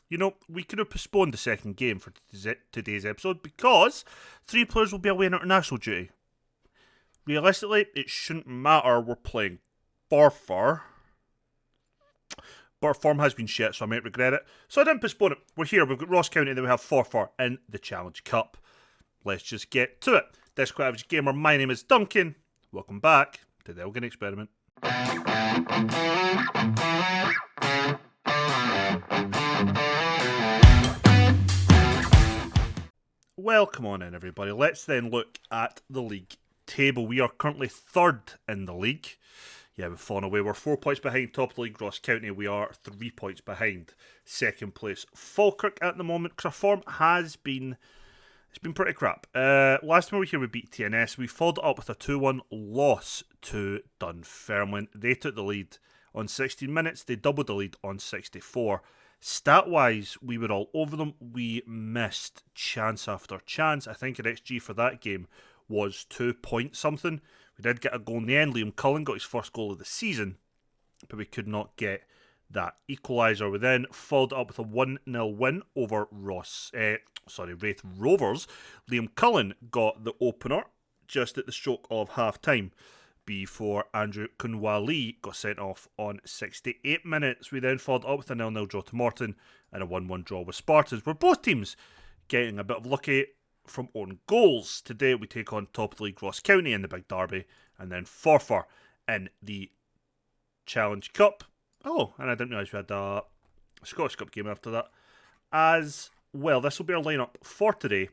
You know, we could have postponed the second game for today's episode because 3 players will be away on international duty. Realistically, it shouldn't matter. We're playing Forfar. But our form has been shit, so I might regret it. So I didn't postpone it. We're here. We've got Ross County, and then we have Forfar in the Challenge Cup. Let's just get to it. Disco Average Gamer, my name is Duncan. Welcome back to the Elgin Experiment. Welcome on in, everybody. Let's then look at the league table. We are currently third in the league. Yeah, we've fallen away. We're 4 points behind top of the league, Ross County. We are 3 points behind second place Falkirk at the moment, because our form has been... It's been pretty crap. Last time we were here, we beat TNS. We followed it up with a 2-1 loss to Dunfermline. They took the lead on 16 minutes. They doubled the lead on 64. Stat-wise, we were all over them. We missed chance after chance. I think an XG for that game was 2 point something. We did get a goal in the end. Liam Cullen got his first goal of the season, but we could not get that equaliser. We then followed it up with a 1-0 win over Wraith Rovers. Liam Cullen got the opener just at the stroke of half-time before Andrew Kunwali got sent off on 68 minutes. We then followed up with a 0-0 draw to Morton and a 1-1 draw with Spartans, where both teams getting a bit of lucky from own goals. Today we take on top of the league Ross County in the big derby, and then Forfar in the Challenge Cup. Oh, and I didn't realise we had a Scottish Cup game after that as well. This will be our lineup for today.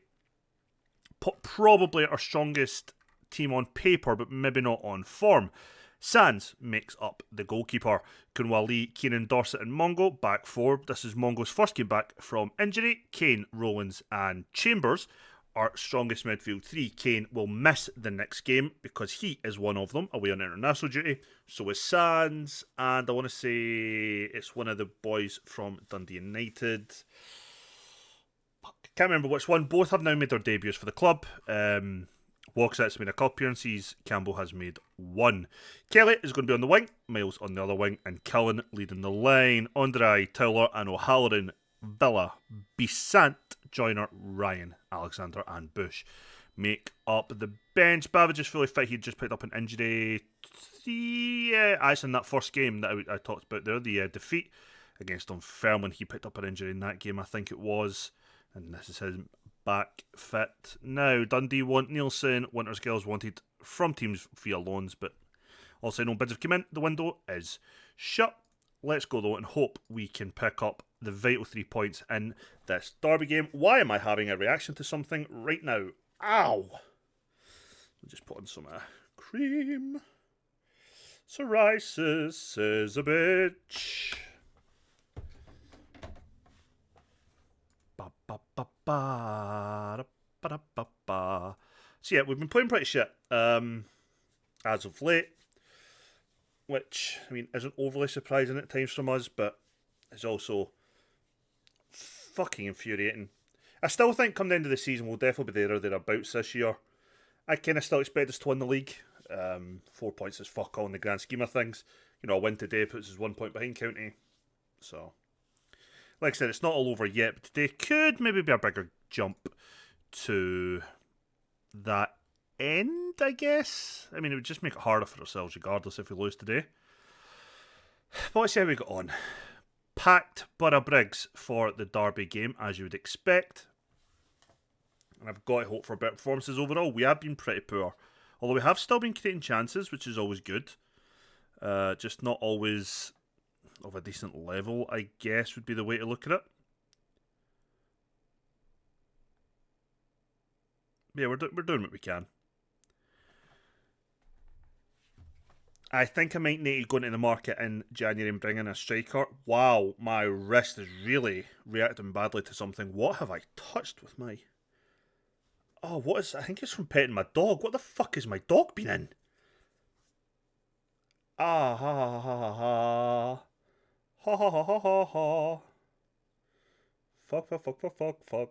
Probably our strongest team on paper, but maybe not on form. Sands makes up the goalkeeper. Kunwali, Keenan, Dorset and Mongo back four. This is Mongo's first game back from injury. Kane, Rowlands and Chambers, our strongest midfield three. Kane will miss the next game because he is one of them away on international duty. So is Sands, and I want to say it's one of the boys from Dundee United. Can't remember which one. Both have now made their debuts for the club. Walkset's made a couple appearances. Campbell has made one. Kelly is going to be on the wing. Miles on the other wing. And Cullen leading the line. Ondrai, Towler and O'Halloran, Villa, Besant, Joyner, Ryan, Alexander and Bush make up the bench. Babbage is fully fit. He just picked up an injury. Actually in that first game that I talked about there, the defeat against Dunfermline, he picked up an injury in that game, I think it was. And this is his back fit now. Dundee want Nielsen. Winters Girls wanted from teams via loans, but also no bids have come in. The window is shut. Let's go though and hope we can pick up the vital 3 points in this derby game. Why am I having a reaction to something right now? Ow! I'll just put on some cream. Psoriasis is a bitch. So yeah, we've been playing pretty shit as of late, which, I mean, isn't overly surprising at times from us, but is also fucking infuriating. I still think come the end of the season we'll definitely be there or thereabouts this year. I kind of still expect us to win the league. 4 points is fuck all in the grand scheme of things. You know, a win today puts us 1 point behind County. So, like I said, it's not all over yet, but today could maybe be a bigger jump to that end, I guess. I mean, it would just make it harder for ourselves regardless if we lose today. But let's see how we got on. Packed Borough Briggs for the derby game, as you would expect. And I've got to hope for better performances overall. We have been pretty poor. Although we have still been creating chances, which is always good. Just not always of a decent level, I guess, would be the way to look at it. Yeah, we're doing what we can. I think I might need to go into the market in January and bring in a striker. Wow, my wrist is really reacting badly to something. What have I touched with my... Oh, what is... I think it's from petting my dog. What the fuck has my dog been in? Ah, ha, ha, ha, ha. Ha, ha, ha, ha, ha, ha. Fuck, fuck, fuck, fuck, fuck, fuck.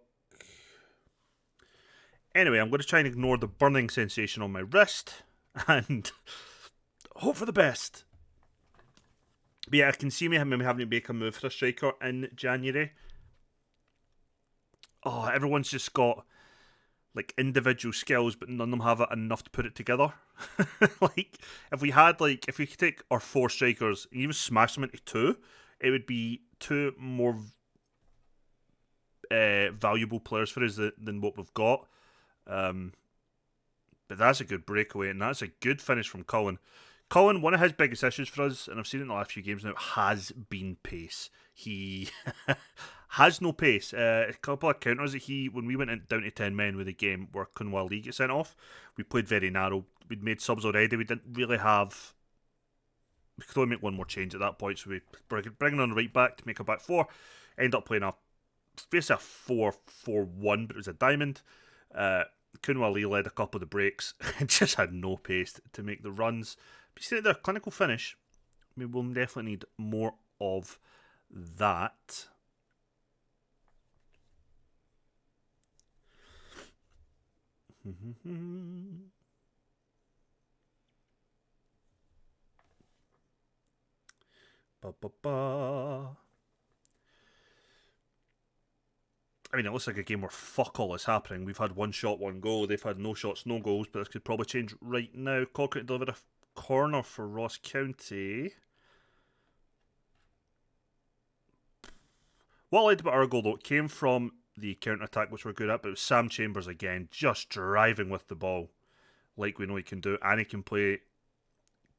Anyway, I'm going to try and ignore the burning sensation on my wrist and hope for the best. But yeah, I can see me having to make a move for a striker in January. oh, everyone's just got like individual skills, but none of them have it enough to put it together. Like if we could take our 4 strikers and even smash them into 2, it would be 2 more valuable players for us than what we've got. But that's a good breakaway, and that's a good finish from Cullen. Cullen, one of his biggest issues for us, and I've seen it in the last few games now, has been pace. He has no pace. A couple of counters that when we went down to 10 men with the game where Kunwa Lee gets sent off, we played very narrow. We'd made subs already. We didn't really have. We could only make one more change at that point, so we bring on the right back to make a back 4. End up playing basically a 4-4-1, but it was a diamond. Kunwa Lee led a couple of the breaks and just had no pace to make the runs. But you see their clinical finish, we will definitely need more of that. I mean, it looks like a game where fuck all is happening. We've had 1 shot, 1 goal. They've had no shots, no goals, but this could probably change right now. Colquitt delivered a corner for Ross County. What I liked about our goal, though, it came from the counter-attack, which we're good at, but it was Sam Chambers again, just driving with the ball like we know he can do, and he can play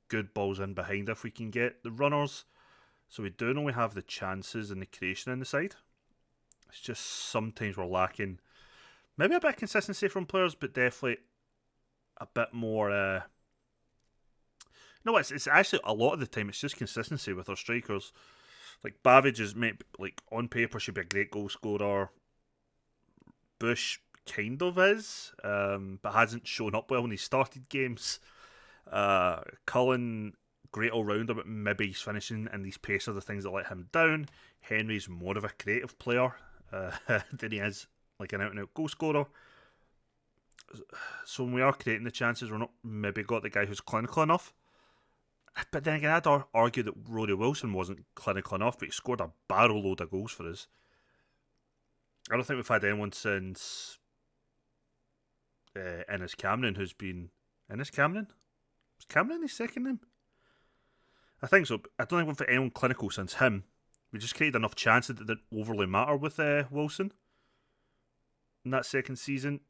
good balls in behind if we can get the runners. So we do know we have the chances and the creation in the side. It's just sometimes we're lacking maybe a bit of consistency from players, but definitely a bit more. No, it's actually a lot of the time it's just consistency with our strikers. Like Babbage is like on paper should be a great goal scorer. Bush kind of is, but hasn't shown up well when he started games. Cullen, great all rounder, but maybe he's finishing, and these pace are the things that let him down. Henry's more of a creative player than he is like an out and out goal scorer. So when we are creating the chances, we're not maybe got the guy who's clinical enough. But then again, I'd argue that Rory Wilson wasn't clinical enough, but he scored a barrel load of goals for us. I don't think we've had anyone since Ennis Cameron who's been... Ennis Cameron? Was Cameron his second name? I think so. I don't think we've had anyone clinical since him. We just created enough chances that didn't overly matter with Wilson in that second season.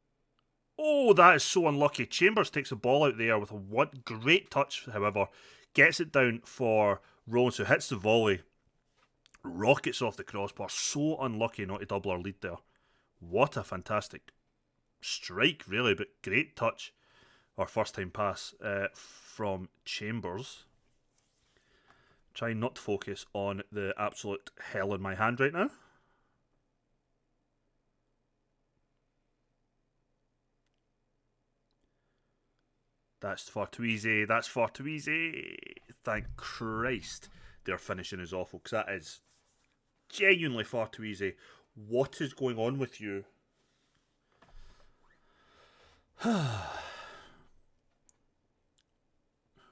Oh, that is so unlucky. Chambers takes the ball out there with a great touch, however. Gets it down for Rollins, who hits the volley. Rockets off the crossbar. So unlucky not to double our lead there. What a fantastic strike, really, but great touch. Our first time pass from Chambers. Trying not to focus on the absolute hell in my hand right now. That's far too easy. That's far too easy. Thank Christ their finishing is awful, because that is genuinely far too easy. What is going on with you?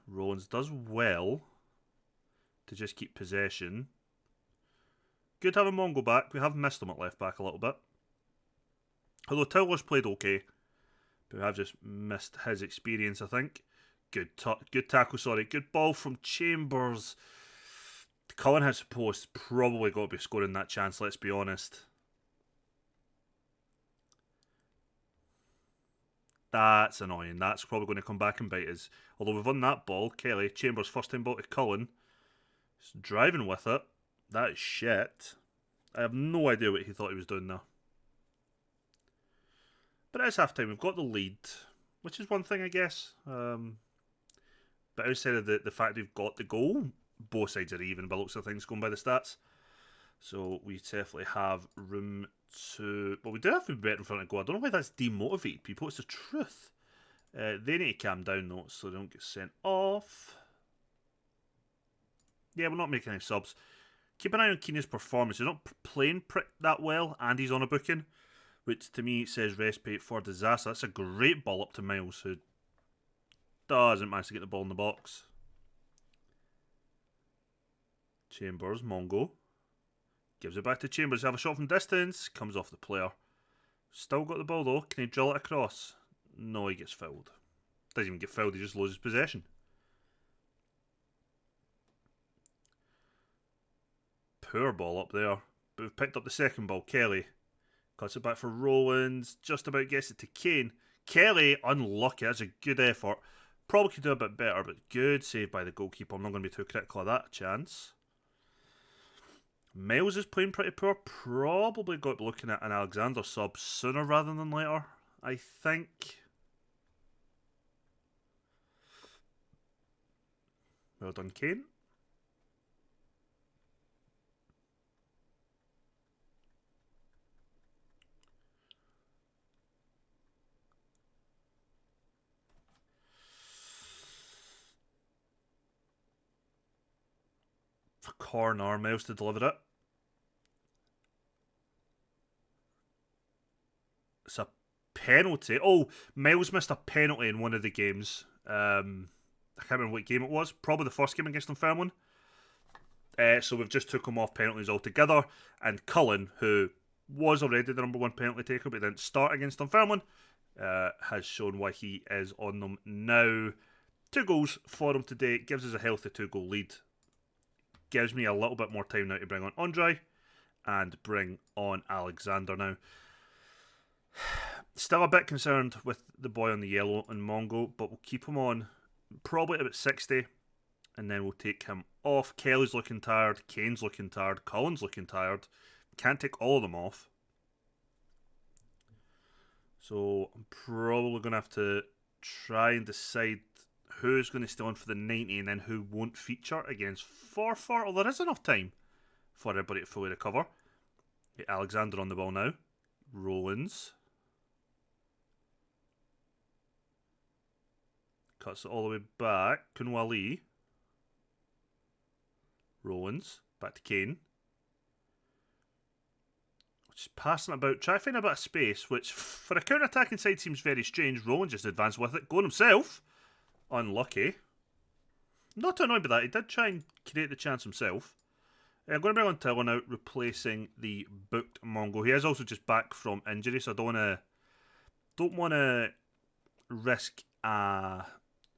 Rollins does well to just keep possession. Good to have a Mongo back. We have missed him at left back a little bit. Although Towler's played okay. But we have just missed his experience, I think. Good tackle, sorry. Good ball from Chambers. Cullen has supposed probably got to be scoring that chance, let's be honest. That's annoying. That's probably going to come back and bite us. Although we've won that ball, Kelly, Chambers' first time ball to Cullen. He's driving with it. That is shit. I have no idea what he thought he was doing there. But it is half time. We've got the lead, which is one thing, I guess. But outside of the fact we've got the goal, both sides are even by looks of things going by the stats. So we definitely have room to... Well, we do have to be better in front of goal. I don't know why that's demotivated people. It's the truth. They need to calm down, though, so they don't get sent off. Yeah, we're not making any subs. Keep an eye on Keena's performance. He's not playing that well, and he's on a booking, which to me says recipe for disaster. That's a great ball up to Miles, who doesn't manage to get the ball in the box. Chambers, Mongo. Gives it back to Chambers. Have a shot from distance. Comes off the player. Still got the ball though. Can he drill it across? No, he gets fouled. Doesn't even get fouled, he just loses possession. Poor ball up there. But we've picked up the second ball. Kelly cuts it back for Rowlands. Just about gets it to Kane. Kelly, unlucky. That's a good effort. Probably could do a bit better, but good save by the goalkeeper. I'm not going to be too critical of that chance. Miles is playing pretty poor. Probably got looking at an Alexander sub sooner rather than later, I think. Well done, Kane. For corner, Miles to deliver it. It's a penalty. Oh, Miles missed a penalty in one of the games. I can't remember what game it was. Probably the first game against Dunfermline. So we've just took him off penalties altogether. And Cullen, who was already the number one penalty taker but didn't start against Dunfermline, has shown why he is on them now. 2 goals for him today. Gives us a healthy 2-goal lead. Gives me a little bit more time now to bring on Andre and bring on Alexander now. Still a bit concerned with the boy on the yellow and Mongo, but we'll keep him on probably at about 60 and then we'll take him off. Kelly's looking tired, Kane's looking tired, Cullen's looking tired. Can't take all of them off. So I'm probably going to have to try and decide who's going to stay on for the 90 and then who won't feature against Forfar. Well, there is enough time for everybody to fully recover. Get Alexander on the ball now. Rowlands. Cuts it all the way back. Kunwali. Rowlands. Back to Kane. Just passing about. Try to find a bit of space, which for a counter-attacking side seems very strange. Rowlands just advanced with it. Going himself. Unlucky. Not too annoyed by that. He did try and create the chance himself. I'm going to bring on Tiller now, replacing the booked Mongo. He is also just back from injury, so I don't want to risk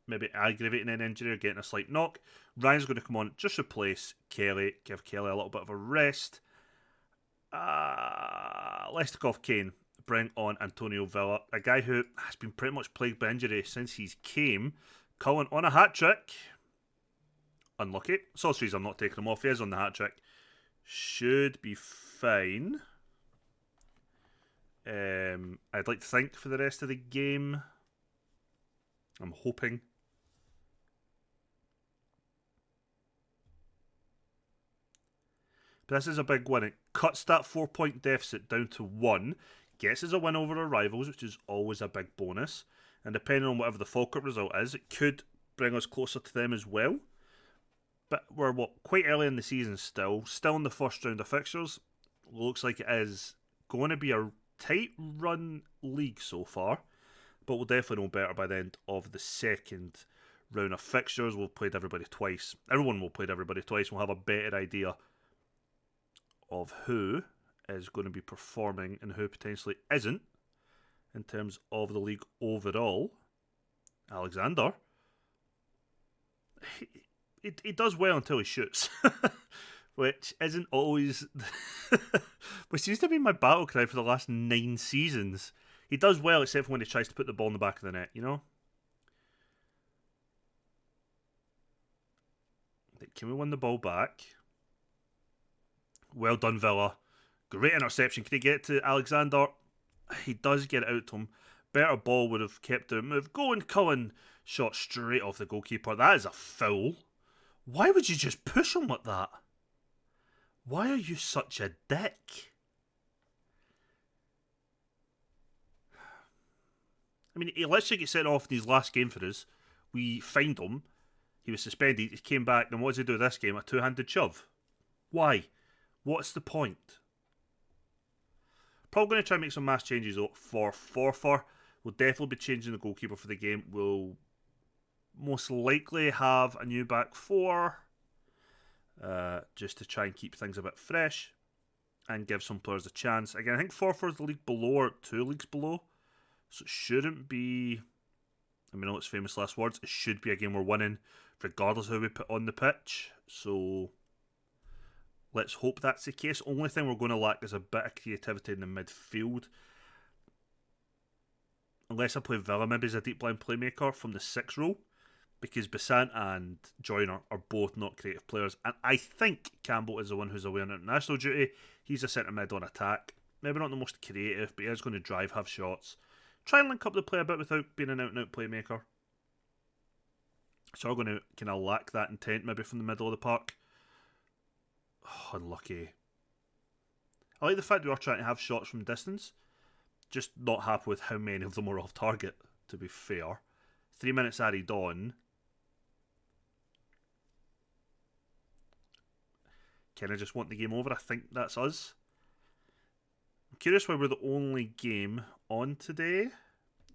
maybe aggravating an injury or getting a slight knock. Ryan's going to come on, just replace Kelly, give Kelly a little bit of a rest. Let's take off Kane, bring on Antonio Villa, a guy who has been pretty much plagued by injury since he's came. Cullen on a hat-trick. Unlucky. Sorceries, I'm not taking him off. He is on the hat-trick. Should be fine. I'd like to think for the rest of the game. I'm hoping. But this is a big win. It cuts that 4-point deficit down to 1. Gets us a win over our rivals, which is always a big bonus. And depending on whatever the Falkirk result is, it could bring us closer to them as well. But we're quite early in the season still in the first round of fixtures. Looks like it is going to be a tight run league so far, but we'll definitely know better by the end of the second round of fixtures. We've played everybody twice. Everyone will play everybody twice. We'll have a better idea of who is going to be performing and who potentially isn't in terms of the league overall. Alexander. He does well until he shoots, which isn't always... which seems to be my battle cry for the last 9 seasons. He does well except for when he tries to put the ball in the back of the net, you know? Can we win the ball back? Well done, Villa. Great interception. Can he get to Alexander? He does get it out to him. Better ball would have kept the move going. Cullen shot straight off the goalkeeper. That is a foul. Why would you just push him like that? Why are you such a dick? I mean, he literally gets sent off in his last game for us. We fined him. He was suspended. He came back. And what does he do this game? A 2-handed shove. Why? What's the point? Probably going to try and make some mass changes for Forfar. We'll definitely be changing the goalkeeper for the game. We'll most likely have a new back 4. Just to try and keep things a bit fresh. and give some players a chance. Again, I think 4-4 is the league below or 2 leagues below. So it shouldn't be, I mean, I know it's famous last words, it should be a game we're winning regardless of who we put on the pitch. So let's hope that's the case. Only thing we're going to lack is a bit of creativity in the midfield. Unless I play Villa maybe as a deep line playmaker from the 6th row. Because Besant and Joyner are both not creative players. And I think Campbell is the one who's away on international duty. He's a centre mid on attack. Maybe not the most creative, but he is going to drive, have shots. Try and link up the play a bit without being an out-and-out playmaker. So we're going to kind of lack that intent maybe from the middle of the park. Oh, unlucky. I like the fact we are trying to have shots from distance. Just not happy with how many of them were off target, to be fair. 3 minutes added on. Kind of just want the game over. I think that's us. I'm curious why we're the only game on today.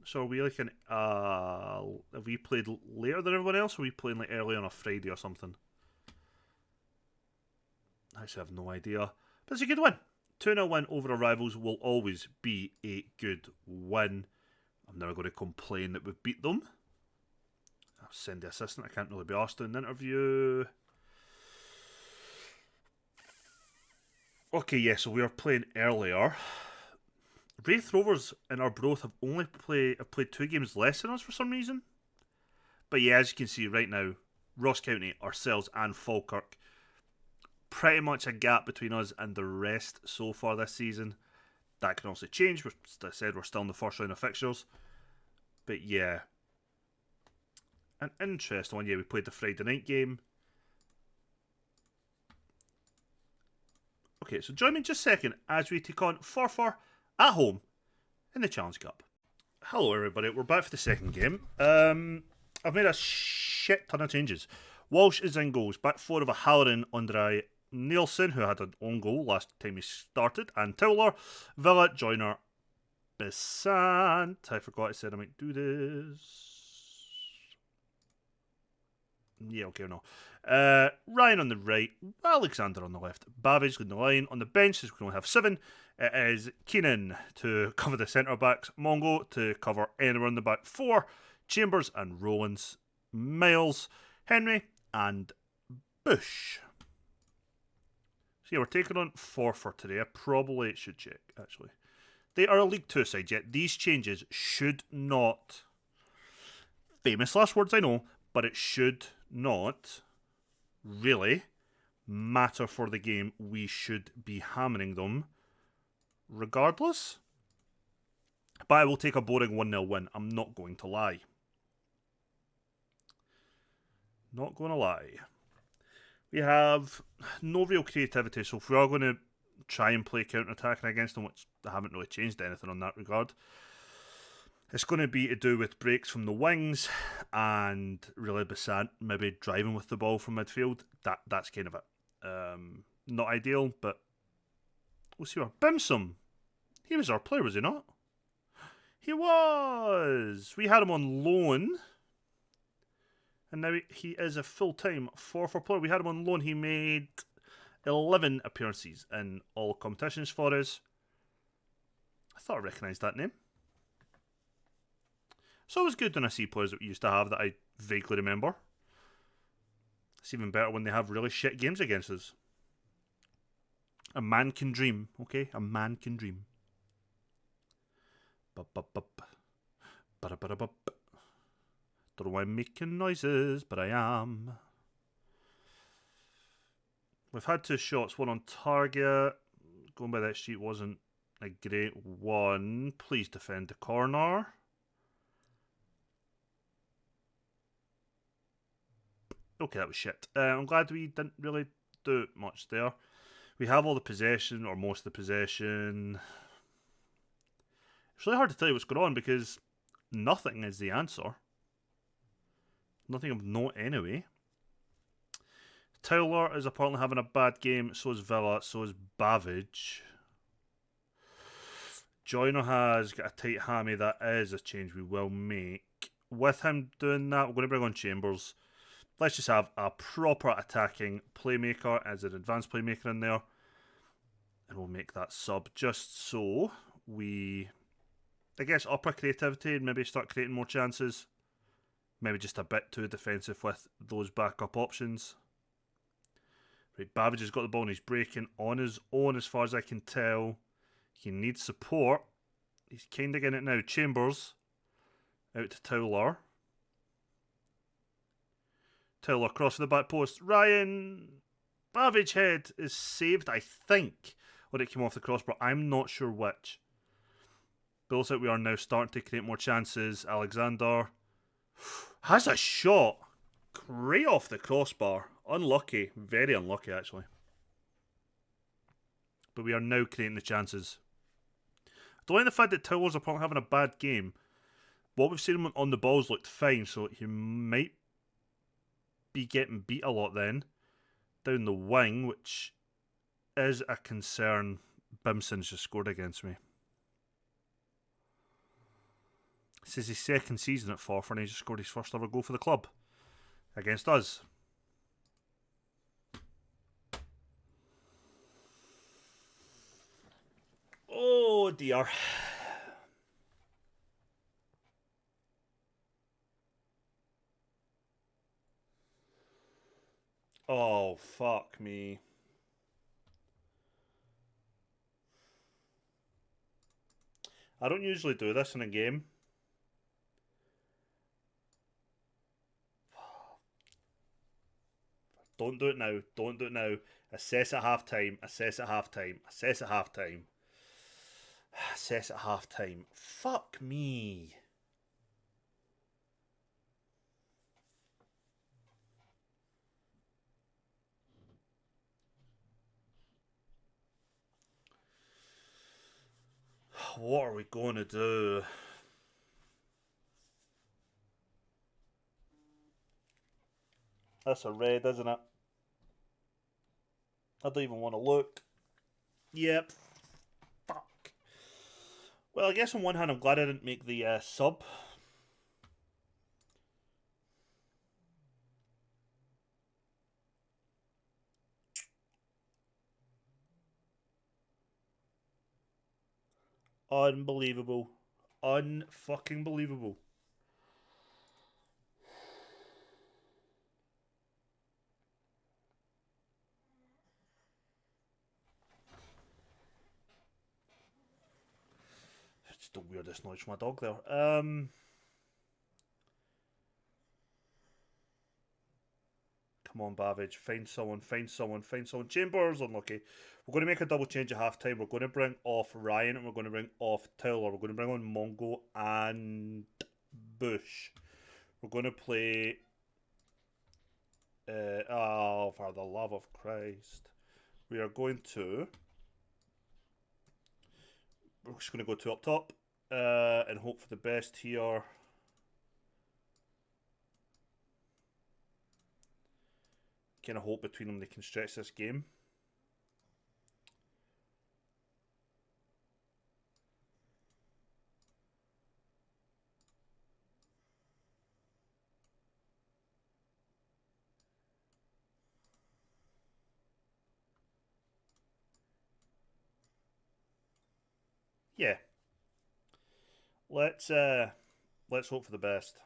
So are we like have we played later than everyone else? Or are we playing like early on a Friday or something? I actually have no idea. But it's a good win. 2-0 win over our rivals will always be a good win. I'm never going to complain that we've beat them. I'll send the assistant. I can't really be asked to an interview. Okay, yeah, so we were playing earlier. Wraith Rovers and Arbroath have only played 2 games less than us for some reason. But yeah, as you can see right now, Ross County, ourselves and Falkirk, pretty much a gap between us and the rest so far this season. That can also change. As I said, we're still in the first round of fixtures. But yeah, an interesting one. Yeah, we played the Friday night game. Okay, so join me in just a second as we take on 4-4 at home in the Challenge Cup. Hello everybody, we're back for the second game. I've made a shit ton of changes. Walsh is in goals, back 4 of a Halloran, Andre Nielsen, who had an own goal last time he started, and Towler, Villa, Joyner, Besant. I forgot I said I might do this. Yeah, okay, no. Ryan on the right, Alexander on the left, Babbage leading the line. On the bench, we can only have 7. It is Keenan to cover the centre backs, Mongo to cover anywhere on the back 4, Chambers and Rowlands, Miles, Henry, and Bush. So yeah, we're taking on 4 for today. I probably should check, actually. They are a League 2 side, yet these changes should not, famous last words I know, but it should not really matter for the game. We should be hammering them regardless. But I will take a boring 1-0 win. I'm not going to lie. Not going to lie. We have no real creativity, so if we are going to try and play counter-attacking against them, which I haven't really changed anything on that regard, it's going to be to do with breaks from the wings and really Besant maybe driving with the ball from midfield. That's kind of it. Not ideal, but we'll see what. Bimsum! He was our player, was he not? He was! We had him on loan. And now he is a full-time 4-4 player. We had him on loan. He made 11 appearances in all competitions for us. I thought I recognised that name. It's always good when I see players that we used to have that I vaguely remember. It's even better when they have really shit games against us. A man can dream, okay? A man can dream. Bup-bup-bup. Ba-da-ba-da-bup. Don't know why I'm making noises, but I am. We've had 2 shots, one on target. Going by that sheet wasn't a great one. Please defend the corner. Okay, that was shit. I'm glad we didn't really do much there. We have all the possession, or most of the possession. It's really hard to tell you what's going on because nothing is the answer. Nothing of note anyway. Towler is apparently having a bad game. So is Villa. So is Babbage. Joyner has got a tight hammy. That is a change we will make. With him doing that, we're going to bring on Chambers. Let's just have a proper attacking playmaker as an advanced playmaker in there. And we'll make that sub just so we, I guess, up our creativity and maybe start creating more chances. Maybe just a bit too defensive with those backup options. Right, Babbage has got the ball and he's breaking on his own as far as I can tell. He needs support. He's kind of getting it now. Chambers out to Towler. Towler across the back post. Ryan Babbage head is saved, I think. Or it came off the crossbar. I'm not sure which. But looks like we are now starting to create more chances. Alexander has a shot. Great off the crossbar. Unlucky. Very unlucky, actually. But we are now creating the chances. I don't like the fact that Towers are probably having a bad game. What we've seen him on the balls looked fine, so he might be getting beat a lot then. Down the wing, which is a concern. Bimson's just scored against me. This is his second season at Forfar and he just scored his first ever goal for the club. Against us. Oh dear. Oh, fuck me. I don't usually do this in a game. Don't do it now. Don't do it now. Assess at half time. Assess at half time. Assess at half time. Assess at half time. Fuck me. What are we going to do? That's a red, isn't it? I don't even want to look. Yep. Fuck. Well, I guess on one hand, I'm glad I didn't make the sub. Unbelievable. Unfucking believable. It's the weirdest noise from my dog there. Come on, Babbage. Find someone, find someone, find someone. Chambers, unlucky. We're going to make a double change at half time. We're going to bring off Ryan and we're going to bring off Towler. We're going to bring on Mongo and Bush. We're going to play... oh, for the love of Christ. We are going to... We're just going to go to up top and hope for the best here. Kind of hope between them they can stretch this game. Yeah. Let's hope for the best.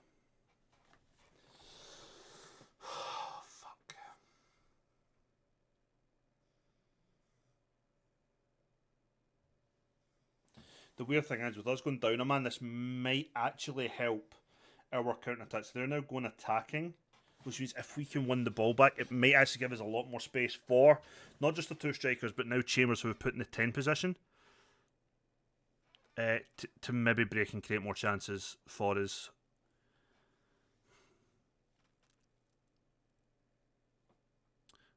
Fuck. The weird thing is, with us going down a man, this might actually help our counter-attacks. They're now going attacking, which means if we can win the ball back, it might actually give us a lot more space for not just the two strikers, but now Chambers, who we've put in the 10 position. To maybe break and create more chances for us.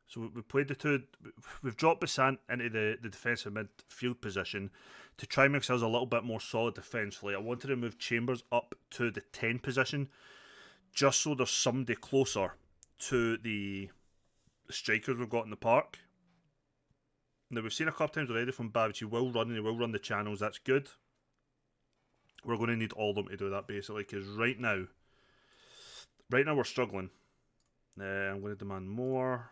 So we played the two. We've dropped Basant into the defensive midfield position to try and make ourselves a little bit more solid defensively. I wanted to move Chambers up to the 10 position just so there's somebody closer to the strikers we've got in the park. Now, we've seen a couple times already from Babbage. He will run and he will run the channels. That's good. We're going to need all of them to do that, basically, because right now we're struggling. I'm going to demand more.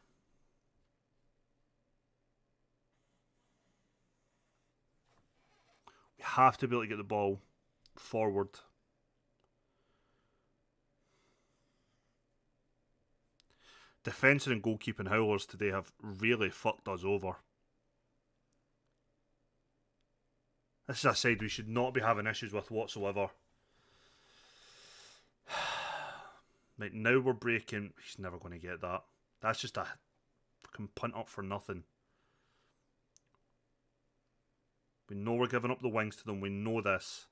have to be able to get the ball forward. Defender and goalkeeping howlers today have really fucked us over. This is a side we should not be having issues with whatsoever. Right, now we're breaking. He's never going to get that. That's just a fucking punt up for nothing. We know we're giving up the wings to them. We know this.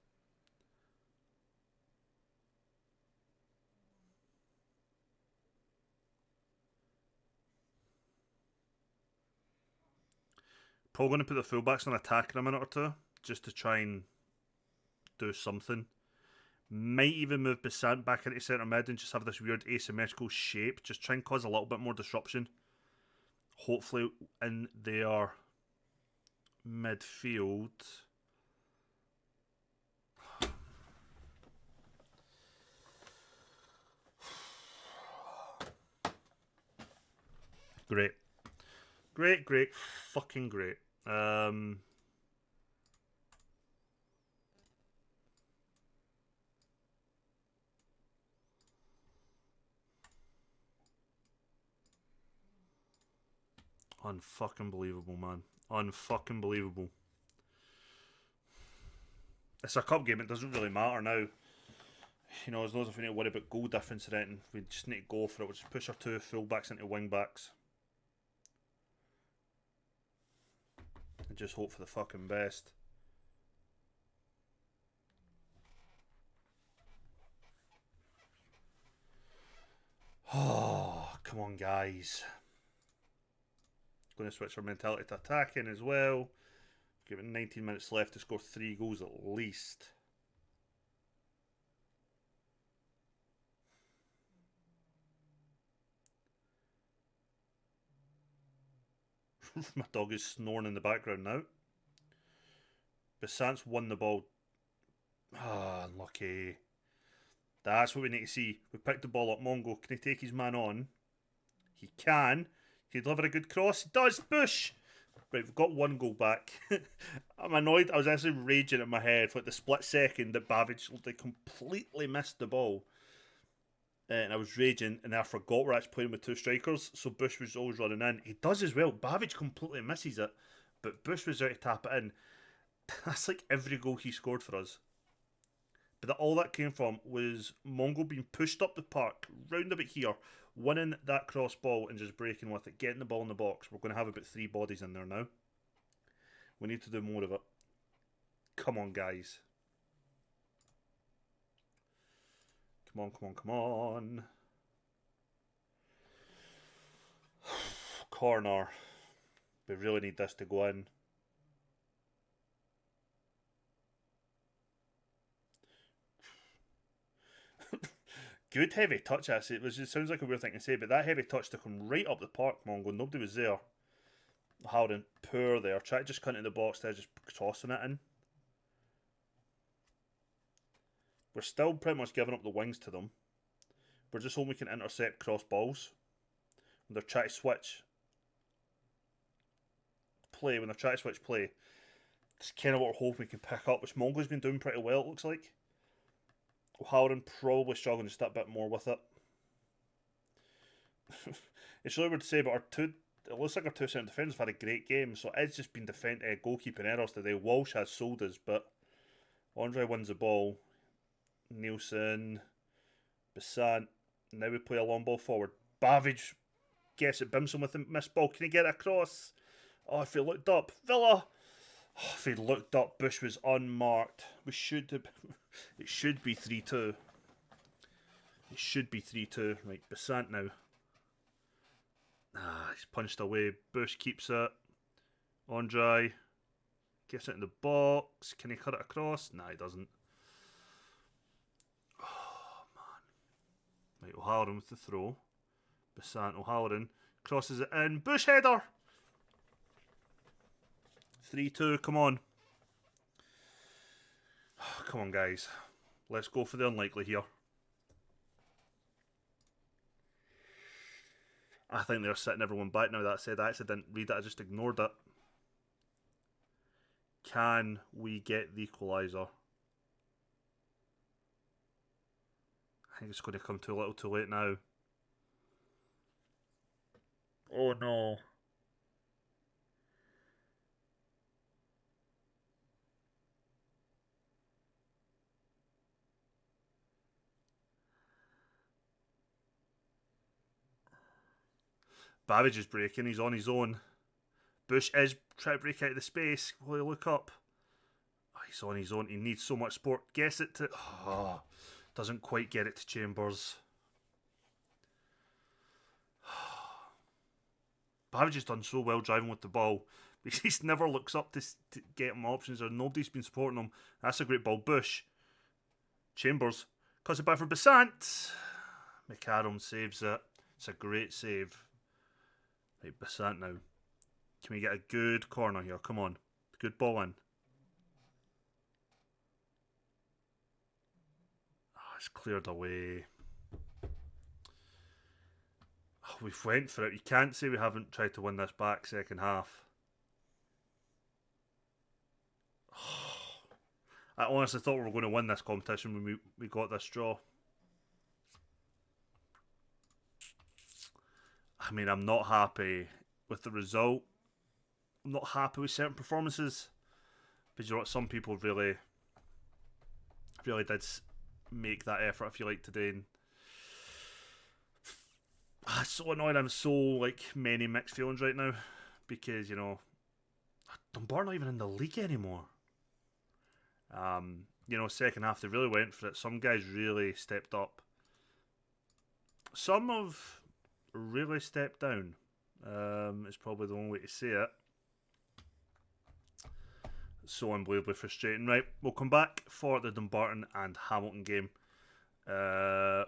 Probably going to put the fullbacks on attack in a minute or two, just to try and do something. Might even move Besant back into centre mid and just have this weird asymmetrical shape. Just try and cause a little bit more disruption. Hopefully in their midfield. Great. Great. Fucking great. Unfucking believable, man. Unfucking believable. It's a cup game, it doesn't really matter now. You know, as long as we need to worry about goal difference or anything, we just need to go for it. We'll just push our two full-backs into wing-backs. And just hope for the fucking best. Oh, come on, guys. Going to switch our mentality to attacking as well. Give it 19 minutes left to score 3 goals at least. My dog is snoring in the background now. Besant's won the ball. Ah, unlucky. That's what we need to see. We picked the ball up. Mongo, can he take his man on? He can. Can he deliver a good cross? He does. Bush! Right, we've got 1 goal back. I'm annoyed. I was actually raging in my head for like the split second that Babbage completely missed the ball. And I was raging, and I forgot we're actually playing with 2 strikers, so Bush was always running in. He does as well. Babbage completely misses it, but Bush was there to tap it in. That's like every goal he scored for us. But all that came from was Mongo being pushed up the park, round about here, winning that cross ball and just breaking with it, getting the ball in the box. We're going to have about 3 bodies in there now. We need to do more of it. Come on, guys. Come on. Corner. We really need this to go in. Good heavy touch, actually. It sounds like a weird thing to say, but that heavy touch took him right up the park, Mongo. Nobody was there. Howden, poor there. Try to just cut into the box there, just tossing it in. We're still pretty much giving up the wings to them. We're just hoping we can intercept cross balls. When they're trying to switch play, it's kind of what we're hoping we can pick up, which Mongo's been doing pretty well, it looks like. Howden probably struggling just that bit more with it. It's really weird to say, but it looks like our 2 centre defenders have had a great game, so it's just been goalkeeping errors today. Walsh has sold us, but Andre wins the ball. Nielsen, Besant. Now we play a long ball forward. Babbage gets it. Bimson with the missed ball. Can he get it across? Oh, if he looked up. Villa. Oh, if he looked up, Bush was unmarked. We should have. It should be 3-2. It should be 3-2. Right, Besant now. He's punched away. Bush keeps it. Andre gets it in the box. Can he cut it across? Nah, he doesn't. Oh, man. Right, O'Halloran with the throw. Besant, O'Halloran crosses it in. Bush header! 3-2, come on. Come on, guys. Let's go for the unlikely here. I think they're sitting everyone back now. That said, I actually didn't read it. I just ignored it. Can we get the equaliser? I think it's going to come too little too late now. Oh no. Babbage is breaking. He's on his own. Bush is trying to break out of the space. Will he look up? Oh, he's on his own. He needs so much support. Guess it to... Oh, doesn't quite get it to Chambers. Babbage has done so well driving with the ball. He just never looks up to get him options, or nobody's been supporting him. That's a great ball. Bush. Chambers. Cuts it back for Bassant. McAdam saves it. It's a great save. Right, Bassant now. Can we get a good corner here? Come on. Good ball in. Oh, it's cleared away. Oh, we've went for it. You can't say we haven't tried to win this back second half. Oh, I honestly thought we were going to win this competition when we got this draw. I mean, I'm not happy with the result. I'm not happy with certain performances. But you know what? Some people really did make that effort, I feel like, today. And it's so annoying. I'm so, like, many mixed feelings right now. Because, you know, Dunbar not even in the league anymore. You know, second half, they really went for it. Some guys really stepped up. Some have really stepped down. Is probably the only way to say it. So unbelievably frustrating. Right, we'll come back for the Dumbarton and Hamilton game.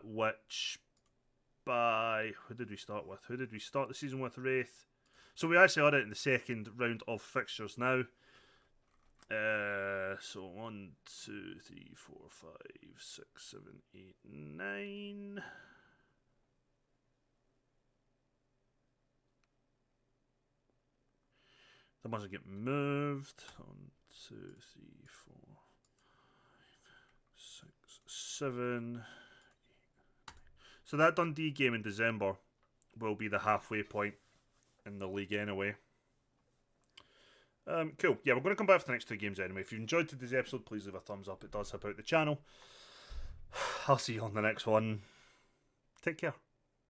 Which, by... Who did we start with? Who did we start the season with? Wraith. So we actually are out in the second round of fixtures now. So 1, 2, 3, 4, 5, 6, 7, 8, 9... The ones that get moved. 1, 2, 3, 4, 5, 6, 7. 8. So that Dundee game in December will be the halfway point in the league anyway. Cool. Yeah, we're going to come back for the next two games anyway. If you enjoyed today's episode, please leave a thumbs up. It does help out the channel. I'll see you on the next one. Take care.